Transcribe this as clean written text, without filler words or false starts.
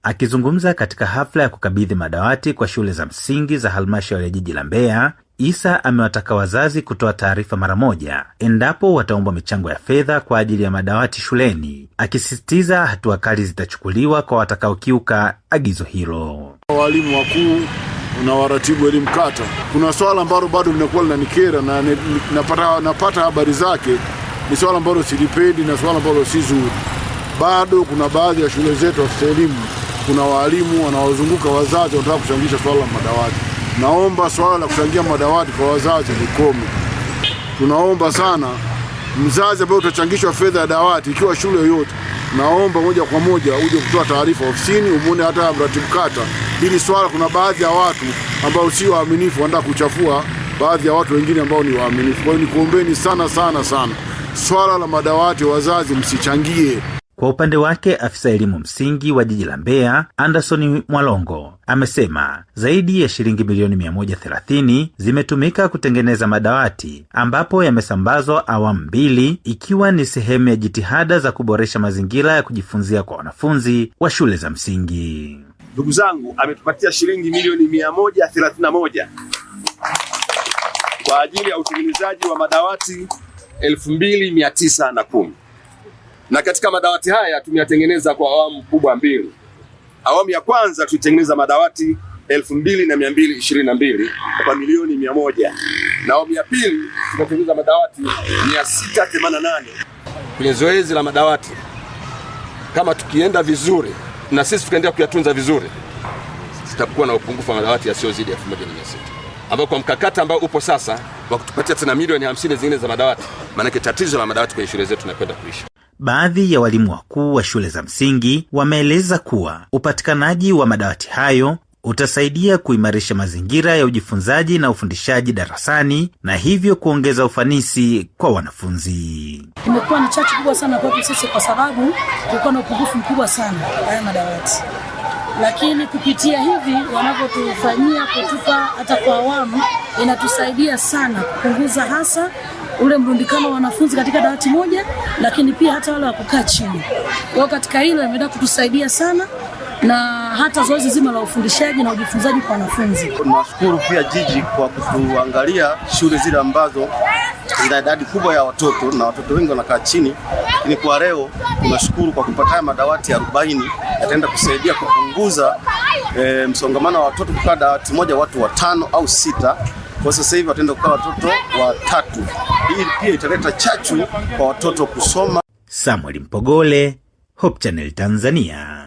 Akizungumza katika hafla ya kukabidhi madawati kwa shule za msingi za halmashauri ya jiji la Mbeya, Issa amewataka wazazi kutoa taarifa mara moja endapo wataomba michango ya fedha kwa ajili ya madawati shuleni, akisisitiza hatua kali zitachukuliwa kwa watakaokiuka agizo hilo. Walimu wakuu na waratibu elimu kata, kuna swala ambalo bado linakuwa linanikera na napata habari zake, ni swala ambalo silipendi na swala ambalo si zuri. Bado kuna baadhi ya shule zetu afisa elimu, kuna walimu wanaozunguka wazazi wanataka kuchangisha swala la madawati. Naomba swala la kuchangia madawati kwa wazazi likome. Tunaomba sana mzazi ambaye utachangishwa fedha ya dawati ikiwa shule yoyote, naomba moja kwa moja uje kutoa taarifa ofisini, umuone hata mratibu kata. Hili swala kuna baadhi ya watu ambao si waaminifu wanataka kuchafua baadhi ya watu wengine ambao ni waaminifu. Kwa hiyo nikuombeni sana swala la madawati wazazi msichangie. Kwa upande wake, afisa elimu msingi wa jiji la Mbeya, Anderson Mwalongo, amesema zaidi ya shilingi milioni 130 zimetumika kutengeneza madawati ambapo yamesambazwa awamu 2, ikiwa ni sehemu ya jitihada za kuboresha mazingira ya kujifunzia kwa wanafunzi wa shule za msingi. Ndugu zangu, ametupatia shilingi milioni 131 kwa ajili ya utengenezaji wa madawati 2910. Na katika madawati haya tumeyatengeneza kwa awamu kubwa 2. Awamu ya kwanza tulitengeneza madawati 2222 kwa milioni 100. Na awamu ya pili tumetengeneza madawati 688. Kwenye zoezi la madawati, kama tukienda vizuri na sisi tukaendelea kuyatunza vizuri, tutakuwa na upungufu wa madawati yasiyozidi 1600, ambao kwa mkakati ambao upo sasa wa kutupatia tena milioni 50 zingine za madawati, maana tatizo la madawati kwenye shule zetu linakwenda kuisha. Baadhi ya walimu wakuu wa shule za msingi wameeleza kuwa upatikanaji wa madawati hayo utasaidia kuimarisha mazingira ya ujifunzaji na ufundishaji darasani na hivyo kuongeza ufanisi kwa wanafunzi. Imekuwa ni chachu kubwa sana kwetu sisi kwa sababu tulikuwa na upungufu mkubwa sana haya madawati. Lakini kupitia hivi wanavyotufanyia kutupa hata kwa awamu, inatusaidia sana kupunguza hasa ule mrundikano wa wanafunzi katika dawati moja, lakini pia hata wale wa kukaa chini. Kwa katika hilo imeenda kutusaidia sana, na hata zoezi zima la ufundishaji na ujifunzaji kwa wanafunzi. Tunashukuru pia jiji kwa kutuangalia shule zile ambazo zina idadi kubwa ya watoto na watoto wengi wanakaa chini. Lakini kwa leo tunashukuru kwa kupata madawati 40 yataenda kusaidia kupunguza msongamano wa watoto kukaa dawati moja watu 5 au 6. Kwa sasa hivi wataenda kukaa watoto 3. Hii pia italeta chachu kwa watoto kusoma. Samuel Mpogole, Hope Channel Tanzania.